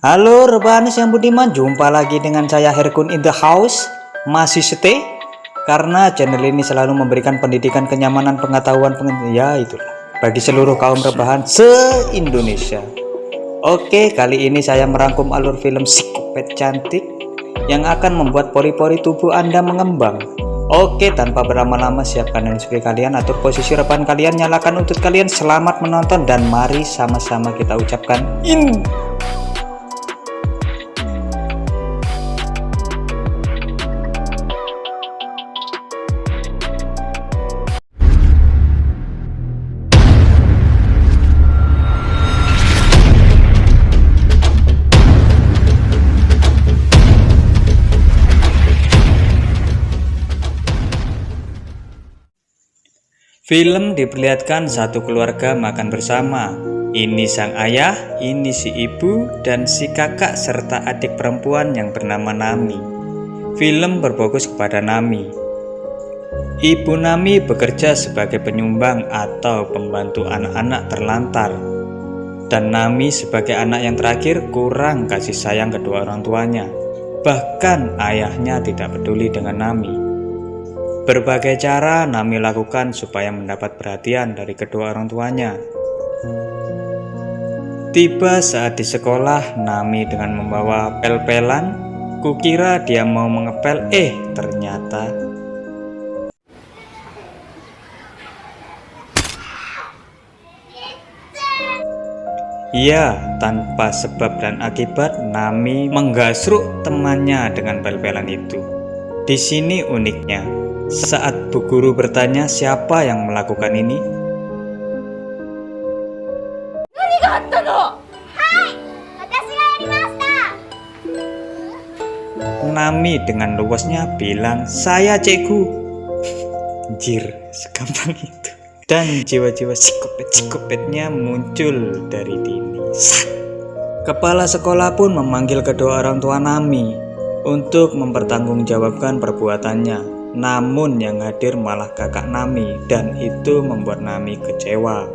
Halo rebahanis yang budiman, jumpa lagi dengan saya Herkun in the house. Masih stay karena channel ini selalu memberikan pendidikan, kenyamanan, pengetahuan, ya itulah bagi seluruh kaum rebahan se-Indonesia. Oke, kali ini saya merangkum alur film psikopat cantik yang akan membuat pori-pori tubuh Anda mengembang. Oke, tanpa berlama-lama siapkan handphone kalian, atur posisi rebahan kalian, nyalakan untuk kalian, selamat menonton dan mari sama-sama kita ucapkan Film diperlihatkan satu keluarga makan bersama. Ini sang ayah, ini si ibu, dan si kakak serta adik perempuan yang bernama Nami. Film berfokus kepada Nami. Ibu Nami bekerja sebagai penyumbang atau pembantu anak-anak terlantar. Dan Nami sebagai anak yang terakhir kurang kasih sayang kedua orang tuanya. Bahkan ayahnya tidak peduli dengan Nami. Berbagai cara Nami lakukan supaya mendapat perhatian dari kedua orang tuanya. Tiba saat di sekolah, Nami dengan membawa pel-pelan. Kukira dia mau mengepel, ternyata ya, tanpa sebab dan akibat Nami menggasruk temannya dengan pel-pelan itu. Di sini uniknya, saat Bu Guru bertanya siapa yang melakukan ini, Nami dengan luasnya bilang, "Saya Cikgu." Anjir, segampang itu. Dan jiwa-jiwa psikopat-psikopatnya muncul dari dini. Kepala sekolah pun memanggil kedua orang tua Nami untuk mempertanggungjawabkan perbuatannya. Namun yang hadir malah kakak Nami, dan itu membuat Nami kecewa.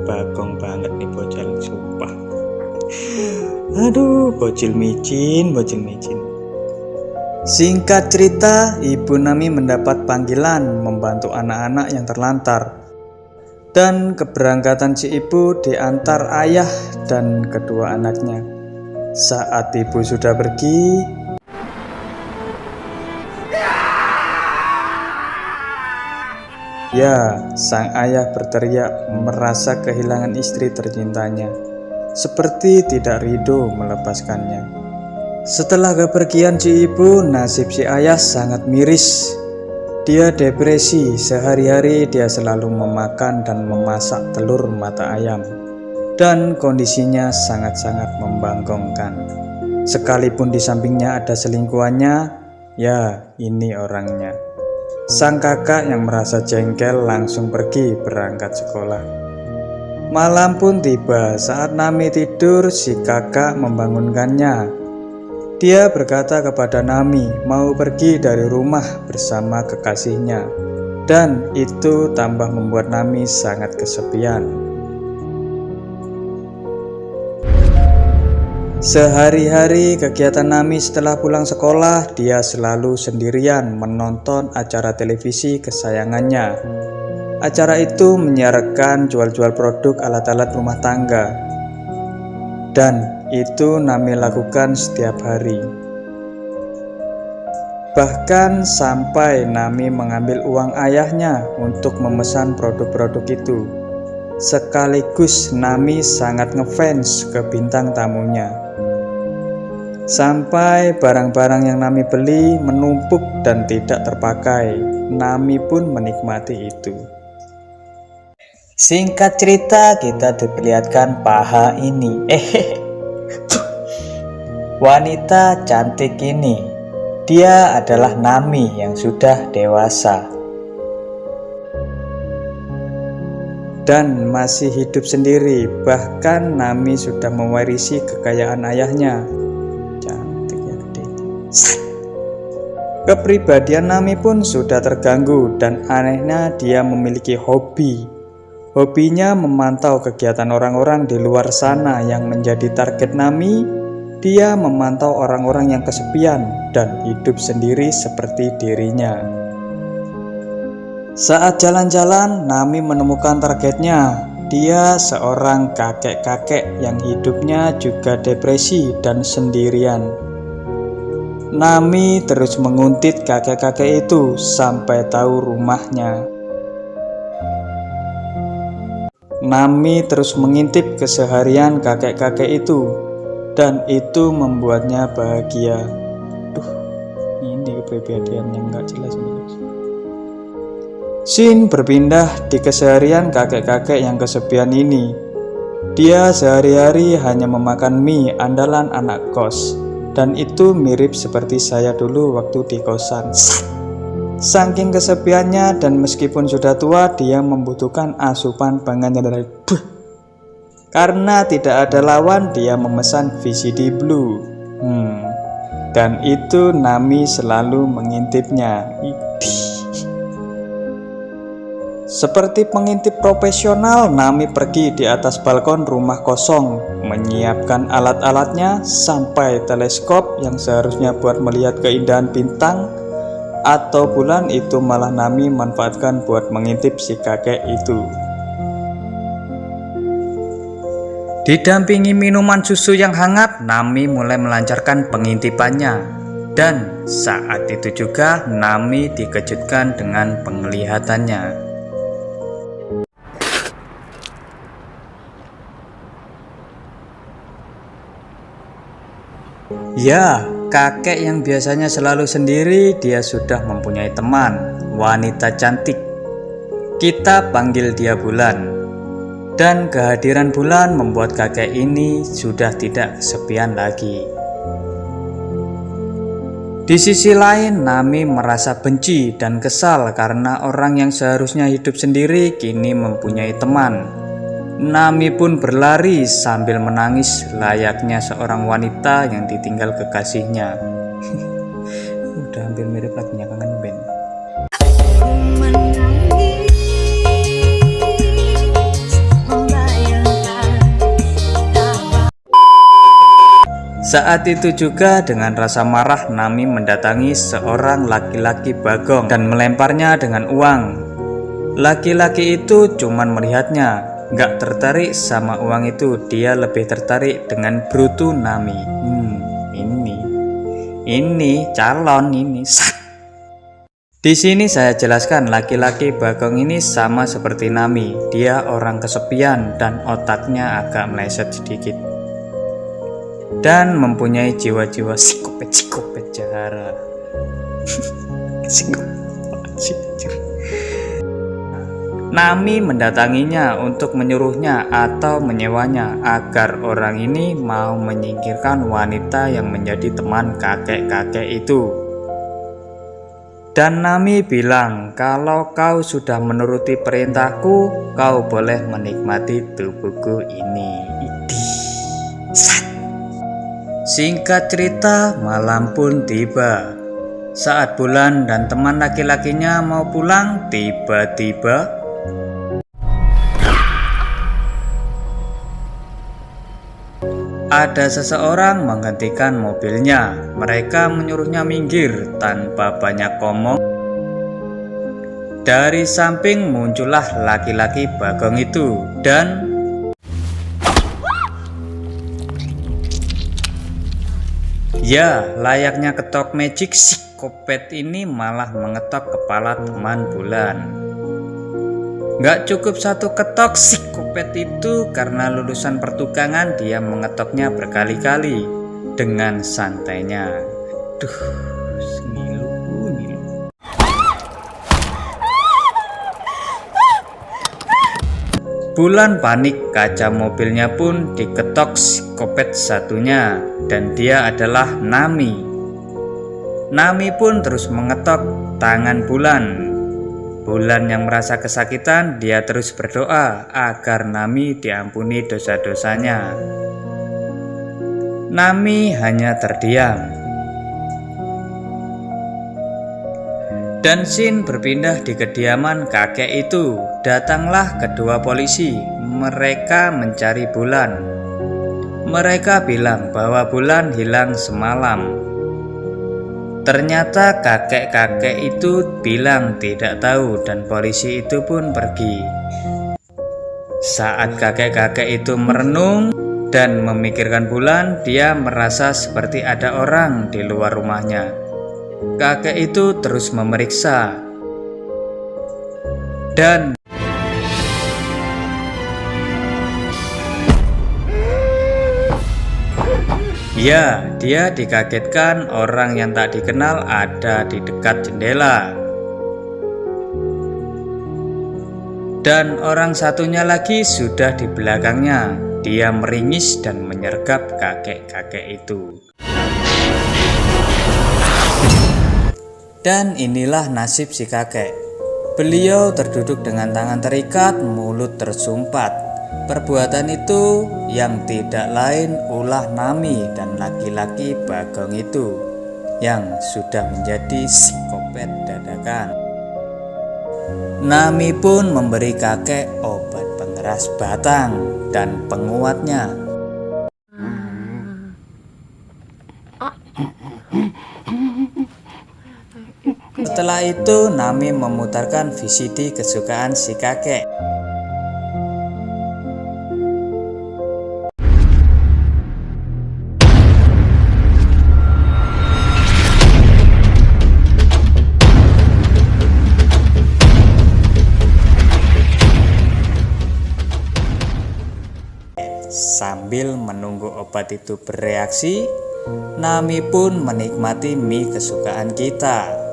Bagong banget nih bocil, sumpah. Aduh, bocil micin. Singkat cerita, ibu Nami mendapat panggilan membantu anak-anak yang terlantar. Dan keberangkatan si ibu diantar ayah dan kedua anaknya. Saat ibu sudah pergi, ya, sang ayah berteriak merasa kehilangan istri tercintanya, seperti tidak ridho melepaskannya. Setelah kepergian si ibu, nasib si ayah sangat miris. Dia depresi, sehari-hari dia selalu memakan dan memasak telur mata ayam. Dan kondisinya sangat-sangat membangkongkan. Sekalipun di sampingnya ada selingkuhannya, ya ini orangnya. Sang kakak yang merasa jengkel langsung pergi berangkat sekolah. Malam pun tiba, saat Nami tidur, si kakak membangunkannya. Dia berkata kepada Nami mau pergi dari rumah bersama kekasihnya, dan itu tambah membuat Nami sangat kesepian. Sehari-hari kegiatan Nami setelah pulang sekolah, dia selalu sendirian menonton acara televisi kesayangannya. Acara itu menyiarkan jual-jual produk alat-alat rumah tangga. Dan itu Nami lakukan setiap hari. Bahkan sampai Nami mengambil uang ayahnya untuk memesan produk-produk itu. Sekaligus Nami sangat ngefans ke bintang tamunya. Sampai barang-barang yang Nami beli menumpuk dan tidak terpakai. Nami pun menikmati itu. Singkat cerita, kita diperlihatkan paha ini. Wanita cantik ini, dia adalah Nami yang sudah dewasa dan masih hidup sendiri. Bahkan Nami sudah mewarisi kekayaan ayahnya. Kepribadian Nami pun sudah terganggu, dan anehnya dia memiliki hobi. Hobinya memantau kegiatan orang-orang di luar sana yang menjadi target Nami Dia memantau orang-orang yang kesepian dan hidup sendiri seperti dirinya. Saat jalan-jalan, Nami menemukan targetnya. Dia seorang kakek-kakek yang hidupnya juga depresi dan sendirian. Nami terus menguntit kakek-kakek itu sampai tahu rumahnya. Nami terus mengintip keseharian kakek-kakek itu, dan itu membuatnya bahagia. Ini kepribadian yang gak jelas ini. Shin berpindah di keseharian kakek-kakek yang kesepian ini. Dia sehari-hari hanya memakan mie andalan anak kos, dan itu mirip seperti saya dulu waktu di kosan. Saking kesepiannya dan meskipun sudah tua, dia membutuhkan asupan pangan yang dari karena tidak ada lawan, dia memesan VCD Blue. Dan itu Nami selalu mengintipnya. Seperti pengintip profesional, Nami pergi di atas balkon rumah kosong, menyiapkan alat-alatnya sampai teleskop yang seharusnya buat melihat keindahan bintang atau bulan itu malah Nami manfaatkan buat mengintip si kakek itu. Didampingi minuman susu yang hangat, Nami mulai melancarkan pengintipannya. Dan saat itu juga Nami dikejutkan dengan penglihatannya. Ya, kakek yang biasanya selalu sendiri, dia sudah mempunyai teman, wanita cantik. Kita panggil dia Bulan. Dan kehadiran Bulan membuat kakek ini sudah tidak kesepian lagi. Di sisi lain, Nami merasa benci dan kesal karena orang yang seharusnya hidup sendiri kini mempunyai teman. Nami pun berlari sambil menangis layaknya seorang wanita yang ditinggal kekasihnya. Udah hampir mirip lagunya Kangen Band. Saat itu juga dengan rasa marah, Nami mendatangi seorang laki-laki Bagong dan melemparnya dengan uang. Laki-laki itu cuman melihatnya, gak tertarik sama uang itu. Dia lebih tertarik dengan brutu Nami. Ini calon ini. Di sini saya jelaskan, laki-laki Bagong ini sama seperti Nami. Dia orang kesepian dan otaknya agak meleset sedikit, dan mempunyai jiwa-jiwa psikopat jahara. Nami mendatanginya untuk menyuruhnya atau menyewanya agar orang ini mau menyingkirkan wanita yang menjadi teman kakek-kakek itu. Dan Nami bilang, kalau kau sudah menuruti perintahku, kau boleh menikmati tubuhku ini. Singkat cerita, malam pun tiba. Saat Bulan dan teman laki-lakinya mau pulang, tiba-tiba ada seseorang menghentikan mobilnya. Mereka menyuruhnya minggir tanpa banyak ngomong. Dari samping muncullah laki-laki Bagong itu dan ya, layaknya ketok magic, psikopat ini malah mengetok kepala teman Bulan. Gak cukup satu ketok, psikopat itu karena lulusan pertukangan, dia mengetoknya berkali-kali dengan santainya. Ngilu. Bulan panik, kaca mobilnya pun diketok psikopat satunya, dan dia adalah Nami. Nami pun terus mengetok tangan Bulan. Bulan yang merasa kesakitan, dia terus berdoa agar Nami diampuni dosa-dosanya. Nami hanya terdiam. Dan Shin berpindah di kediaman kakek itu. Datanglah kedua polisi. Mereka mencari Bulan. Mereka bilang bahwa bulan hilang semalam. Ternyata kakek-kakek itu bilang tidak tahu dan polisi itu pun pergi. Saat kakek-kakek itu merenung dan memikirkan bulan, dia merasa seperti ada orang di luar rumahnya. Kakek itu terus memeriksa dan ya, dia dikagetkan orang yang tak dikenal ada di dekat jendela. Dan orang satunya lagi sudah di belakangnya. Dia meringis dan menyergap kakek-kakek itu. Dan inilah nasib si kakek. Beliau terduduk dengan tangan terikat, mulut tersumpat. Perbuatan itu yang tidak lain ulah Nami dan laki-laki Bagong itu yang sudah menjadi psikopat dadakan. Nami pun memberi kakek obat pengeras batang dan penguatnya. Setelah itu Nami memutarkan VCD kesukaan si kakek. Sambil menunggu obat itu bereaksi, Nami pun menikmati mie kesukaan kita.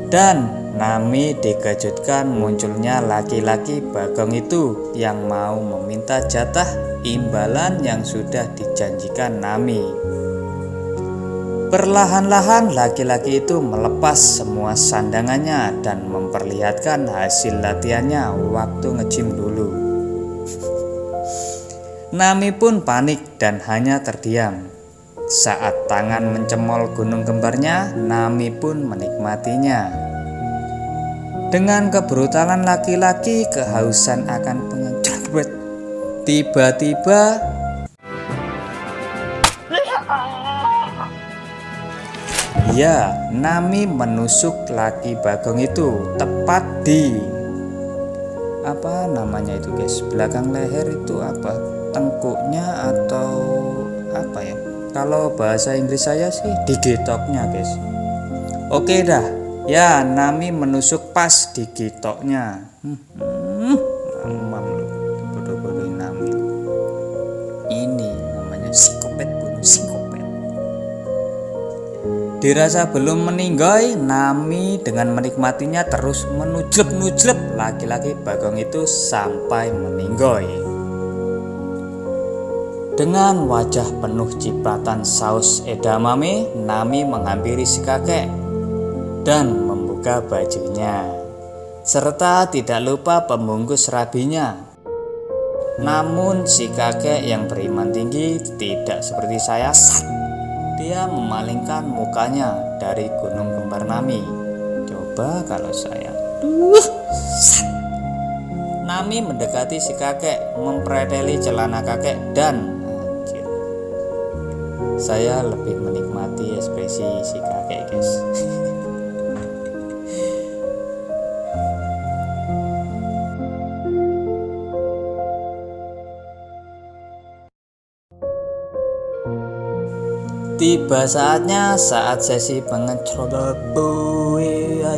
Dan Nami dikejutkan munculnya laki-laki Bagong itu yang mau meminta jatah imbalan yang sudah dijanjikan Nami. Perlahan-lahan laki-laki itu melepas semua sandangannya dan memperlihatkan hasil latihannya waktu nge-gym dulu. Nami pun panik dan hanya terdiam. Saat tangan mencemol gunung kembarnya, Nami pun menikmatinya. Dengan kebrutalan laki-laki, kehausan akan pengecut. Tiba-tiba ya, Nami menusuk laki Bagong itu tepat di apa namanya itu guys, belakang leher itu apa, tengkuknya atau apa ya, kalau bahasa Inggris saya sih di getoknya guys. Oke dah ya, Nami menusuk pas di getoknya. Mamam lu, bodoh-bodohin Nami. Ini namanya psikopat bunuh psikopat. Dirasa belum meninggoy, Nami dengan menikmatinya terus menujlep-nujlep laki-laki Bagong itu sampai meninggoy. Dengan wajah penuh cipratan saus edamame, Nami menghampiri si kakek dan membuka bajunya, serta tidak lupa pembungkus rabinya. Namun si kakek yang beriman tinggi tidak seperti saya. Dia memalingkan mukanya dari gunung kembar Nami. Coba kalau saya. Nami mendekati si kakek, mempreteli celana kakek dan saya lebih menikmati ekspresi si kakek guys. Tiba saatnya saat sesi pengecoba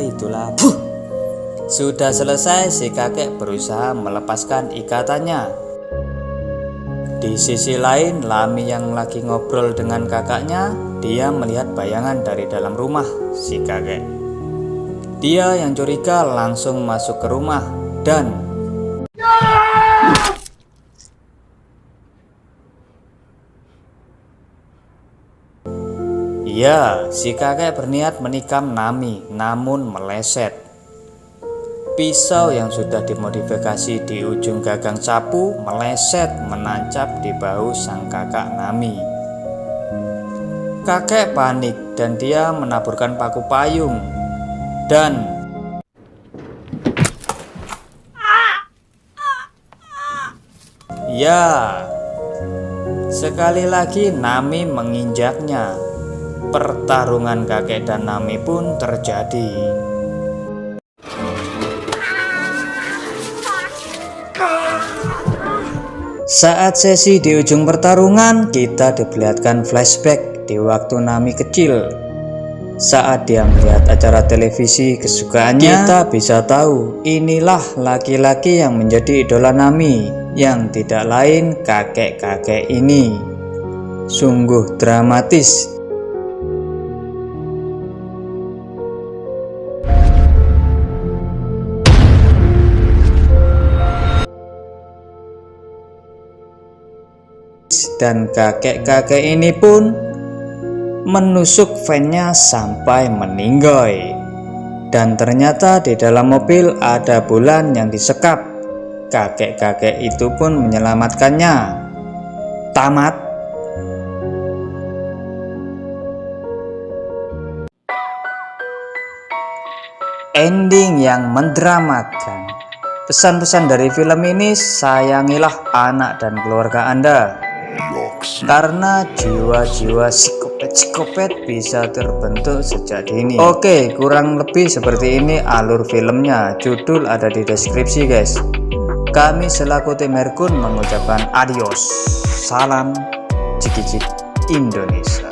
itulah. Sudah selesai, si kakek berusaha melepaskan ikatannya. Di sisi lain, Lami yang lagi ngobrol dengan kakaknya, dia melihat bayangan dari dalam rumah si kakek. Dia yang curiga langsung masuk ke rumah dan ya, si kakek berniat menikam Nami, namun meleset. Pisau yang sudah dimodifikasi di ujung gagang sapu meleset menancap di bahu sang kakak Nami. Kakek panik dan dia menaburkan paku payung dan ya, Sekali lagi Nami menginjaknya. Pertarungan kakek dan Nami pun terjadi. Saat sesi di ujung pertarungan, kita diperlihatkan flashback di waktu Nami kecil. Saat dia melihat acara televisi kesukaannya, kita bisa tahu inilah laki-laki yang menjadi idola Nami, yang tidak lain kakek-kakek ini. Sungguh dramatis. Dan kakek-kakek ini pun menusuk fansnya sampai meninggoy. Dan ternyata di dalam mobil ada bulan yang disekap. Kakek-kakek itu pun menyelamatkannya. Tamat. Ending yang mendramakan. Pesan-pesan dari film ini, sayangilah anak dan keluarga Anda. Karena jiwa-jiwa psikopat bisa terbentuk sejak dini. Oke, kurang lebih seperti ini alur filmnya. Judul ada di deskripsi guys. Kami selaku tim Herkun mengucapkan adios. Salam Cikicik Indonesia.